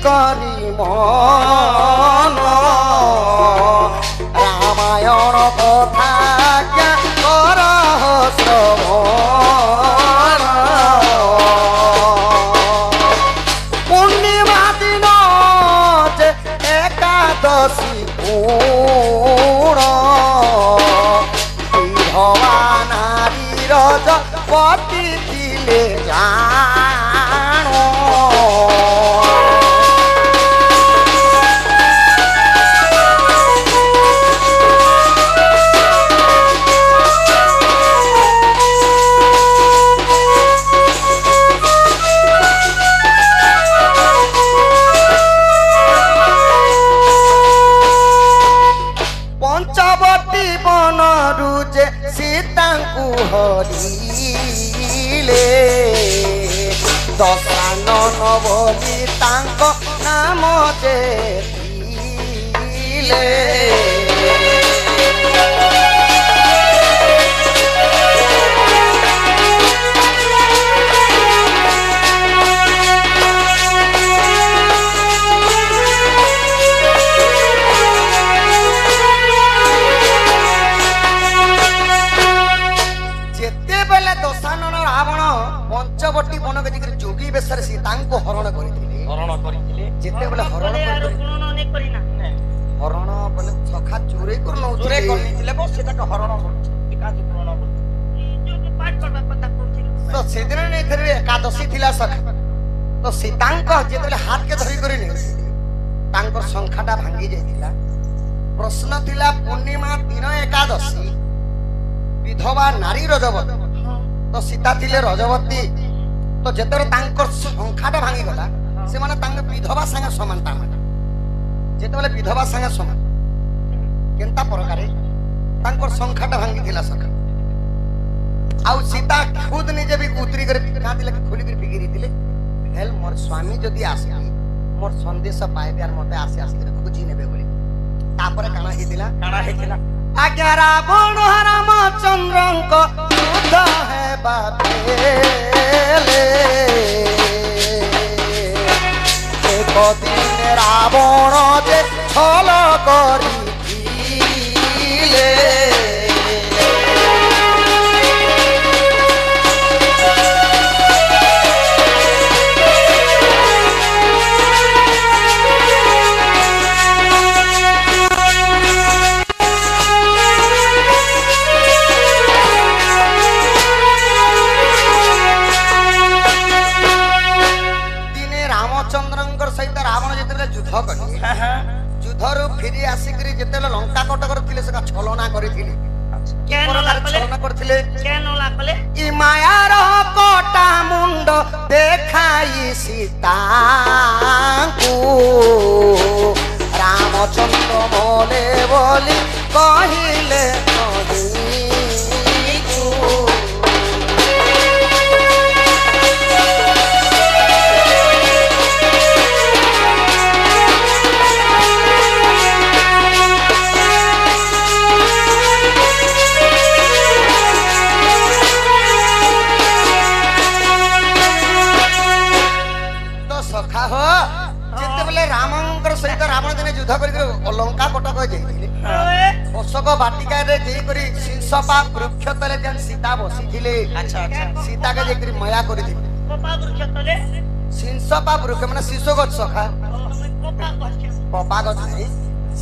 करी मन रामायण कथा कर श्रवण पूर्णिमा दिन जे एकादशी पूर्ण विधवा नारी रजपति दिले जान पंचवटी बनरु जे सीता को हरिले दशानन बोली तांको नाम देले दशानन रावण पंचवटी वन के जोगी बेसर सीता को हरण करथिले जेते बेले हरण हरण बोले सखा चोरी कर नउथिले बस सीता के हरण टिका पूर्ण जो पाठ करबा पता करथिले तो सेदिन ने करे एकादशी थिला सखा तो सीता को जेते बेले हाथ के धरि करी नै तांकर संखाटा भांगी जायतिला प्रश्न थिला पूर्णिमा दिन एकादशी विधवा नारी रजवती तो सीता थिले रजवती तो जेतर तांकर संखाटा भांगी गला से माने तांग विधवा संगे समानता माने जेते बेले विधवा संगे समान केनता प्रकारे तांकर संखाटा भांगी थिला सखा आउ सीता खुद निजे भी उतरी करे का दिले खोली कर फिगिरी दिले हेल मोर स्वामी जदी आसी मोर संदेश पाए प्यार मते आसी आसी खोजी नेबे बोली तापर काना हेतिला आज्ञा रावण रामचंद्र युद्ध है बापेले एक दिन रावण जे छल करिथिले युद्धरु फिरी आसिकरी जेतेले लंका कटकर थिले सका छलना करिथिले छलना करथिले केनला कले ई मायार कोटा मुंड देखाई सीता को रामचंद्र बोले बोली कहिले रावण दिन युद्ध कर लंका कटक जाइथिले अशोक बाटिका रे जे करी सिंसपा वृक्ष तले जन सीता बसी थिले अच्छा सीता के जे करी माया करिथिले पपा वृक्ष तले सिंसपा वृक्ष माने शिशो गछ सखा पपा गछ नहीं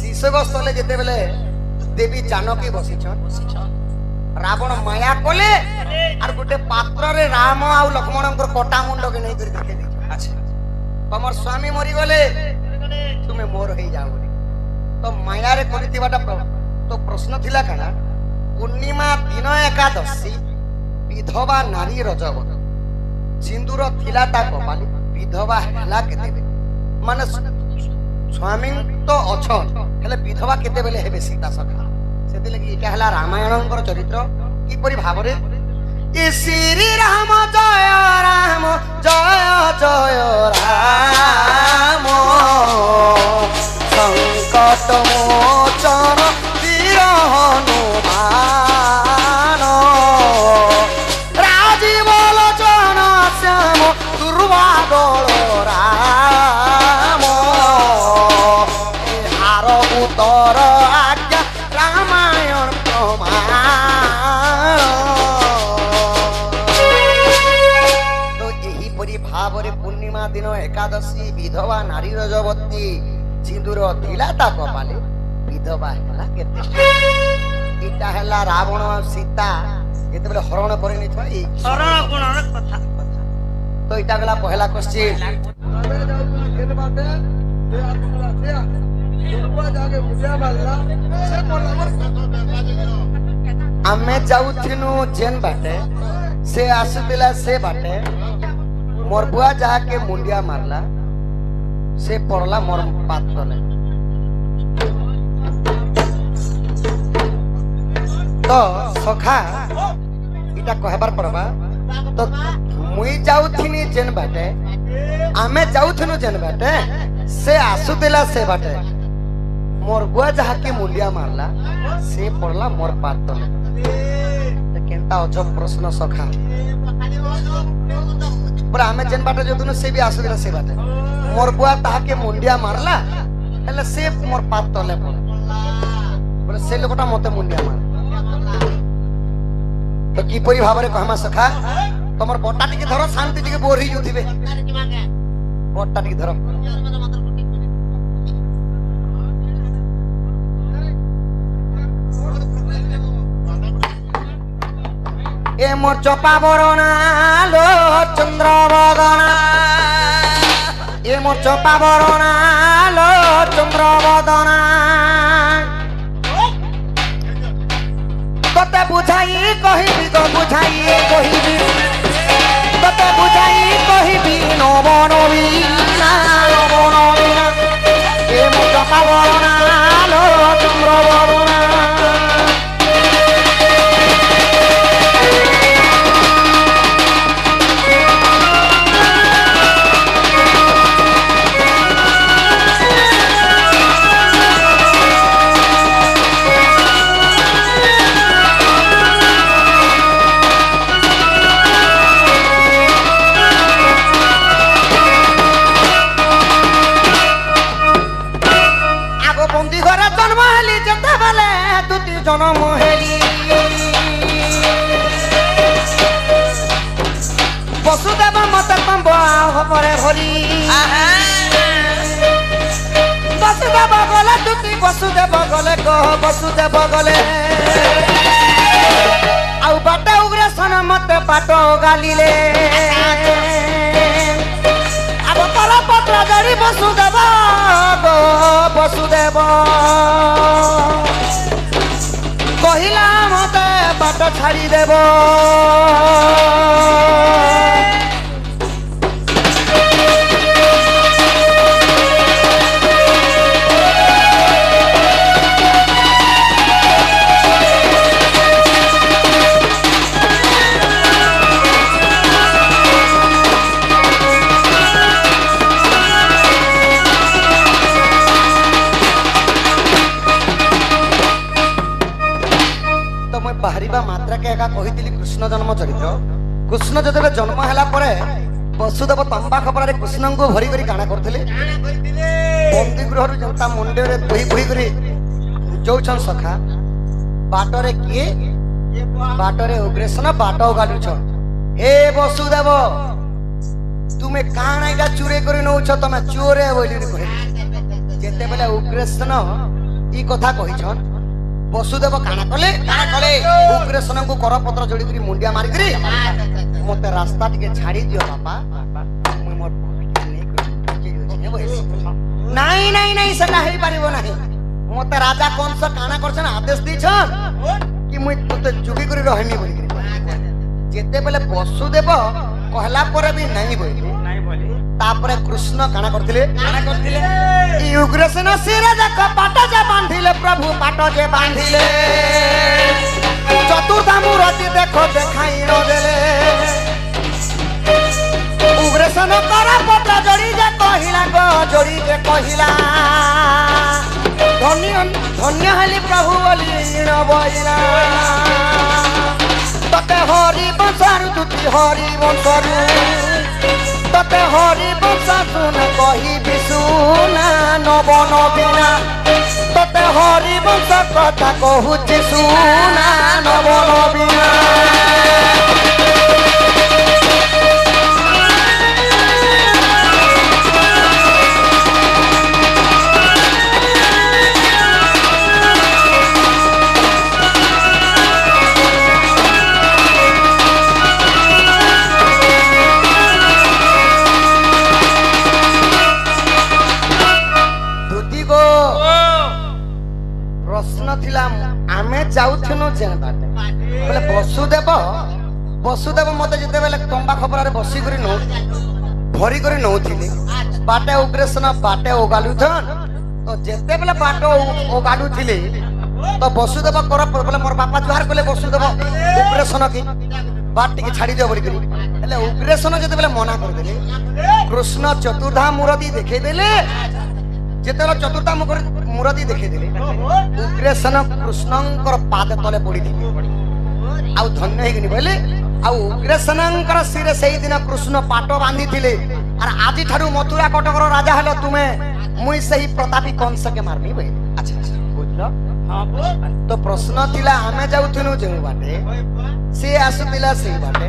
शिशो गछ तले जेते बेले देवी जानकी बसी छन रावण माया कोले आर गुटे पात्र रे राम आ लक्ष्मण को कटा मुंड के नहीं करी देखे अच्छा तमर स्वामी मरी गले तुम्हें मोर हो जाओ तो माया रे करथिबाटा तो प्रश्न थिला काना पूर्णिमा दिन एकादशी विधवा नारी रजवत सिंदूर थिला ता कपाली विधवा हला केते माने स्वामी तो अछन हेले विधवा केते बेले हेबे सीता सखा सेते लगी एटा हला रामायणंकर चरित्र की परि भाबरे ए श्री राम जय राम राम संकट मोचन वीर हनुमान राजीव लोचन श्याम दुर्वादल राम तापरे पूर्णिमा दिन एकादशी विधवा नारी रजवती सिंदूर थिला ता कपाले विधवा हैला केते इटा हैला रावण सीता जेते बेले हरण करे नि छई हरण गुणर कथा तो इटा गला पहला क्वेश्चन आमे जाउथिनु जेन बाटे से आसुतिला से बाटे मोर बुआ जाके मुंडिया मारला से पड़ला मोर पात तले तो सखा इटा कहबार पड़बा तो मुई जाउथिनी जेन बाटे आमे जाउथिनु जेन बाटे से आसुतिला से बाटे मोर बुआ जाके मुंडिया मारला से पड़ला मोर पात तले केनता अजब प्रश्न सखा पर आमे जेन बाटे जोतुनु से भी आसुतिला से बाटे मोर बुआ ताके मुंडिया मारला हेले से मोर पात तले बोले से लोकटा मते मुंडिया मार तो की परी भाबरे कहमा सखा तमर बट्टा टिके धरो शांति टिके बोर ही जोथिबे बट्टा टिके धरो ए मोर चपा बरना लो चंद्र बदना ए मोर चपा बरना लो चंद्र बदना तते बुझाई कहिबी तो बुझाई कहिबी तते बुझाई कहिबी नव नवीना ए मोर चपा बरना लो चंद्र बदना जनम हेली वसुदेव मत परे भरी वसुदेव गले तुति वसुदेव गले कह वसुदेव गले आउ बाटे उग्रसन मत पाट गालिले अब तल पत्र जड़ी वसुदेव गो वसुदेव कहिला मते बाट छाड़ी देव बाहरिबा मात्रा के एका कहितिली कृष्ण जन्म चरित्र कृष्ण जदे जन्म हैला परे वसुदेव तंबा खपरारे कृष्ण को भरी करी काना करथिले बंदी गृहरु जनता मुंडे रे बोही बोही करी जोछन सखा बाटरे किए बाटरे उग्रेसन बाटो गालु छ हे वसुदेव तुमे काना एटा चुरे करी नौ छ तमे चोरे बोली कहि जेते बेले उग्रेसन ई कथा कहिछन वसुदेव काना कले उग्रसेन को कर पत्र जोड़ी करी मुंडिया मारी करी मते रास्ता टिके छाड़ी दियो बापा मुई मोर नहीं नहीं नहीं सेटा हेई पारिबो नाही मते राजा कंस काना करछन आदेश दिछन कि मुई तते जुगी करी रहमी बोली करी जेते बेले वसुदेव कहला पर भी नहीं बोली तापरे कृष्ण काना करथिले ई उग्रसेन सिरे देख पाट जे बांधिले प्रभु पाट जे बांधिले चतुर्धा मूर्ति देखो देखाई न देले उग्रसेन कर पत्र जोड़ी जे कहिला गो जोड़ी जे कहिला धन्य धन्य हली प्रभु बोली न बोइला तते हरि बंसारु तुति हरि बंसारु तते हरि बंशा सुन कही विशुना नव नवीना तते हरि बंश कथा कहूची सुना नव नवीना କହିଲା ଆମେ ଯାଉଥିନୁ ଯେନ୍ ବାଟେ ବୋଲେ ବସୁଦେବ ମତେ ଯେତେବେଳେ ତମ୍ବା ଖବରରେ ବସିକରି ନଉ ଭରି କରି ନଉଥିଲେ ବାଟେ ଉଗ୍ରେସନ ବାଟେ ଓଗାଲୁଥନ୍ ତ ଯେତେବେଳେ ବାଟ ଓଗାଲୁଥିଲେ ତ ବସୁଦେବ କର ବୋଲେ ମୋର ବାପା ଜୁହାର କଲେ ବସୁଦେବ ଉଗ୍ରେସନ କି ବାଟ ଟିକେ ଛାଡ଼ି ଦିଅ ବୋଲିକରି ହେଲେ ଉଗ୍ରେସନ ଯେତେବେଳେ ମନା କରିଦେଲେ କୃଷ୍ଣ ଚତୁର୍ଧା ମୂରତି ଦେଖେଇଦେଲେ ଯେତେବେଳେ ଚତୁର୍ଥା ମୂରତି ଦେଖେଇଦେଲେ ଉଗ୍ରେସନ କୃଷ୍ଣଙ୍କର ପାଦ ତଳେ ପଡିଥିଲେ ଆଉ ଧନ୍ୟ ହେଇକିନି ବୋଇଲେ ଆଉ ଉଗ୍ରେସନଙ୍କର ଶିରେ ସେଇଦିନ କୃଷ୍ଣ ପାଟ ବାନ୍ଧିଥିଲେ ଆର ଆଜି ଠାରୁ ମଥୁରା କଟକର ରାଜା ହେଲ ତୁମେ ମୁଇଁ ସେହି ପ୍ରତାପୀ କଂସକେ ମାରମି ବୋଇଲେ ଆଚ୍ଛା ବୁଝିଲ ତ ପ୍ରଶ୍ନ ଥିଲା ଆମେ ଯାଉଥିନୁ ଯେଉଁ ବାଟେ ସେ ଆସୁଥିଲା ସେଇ ବାଟେ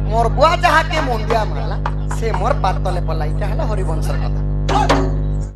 मोर बुआ जहा के मुंडिया मारला से मोर पाद तले पड़ला इटा हला हरिवंशर कथा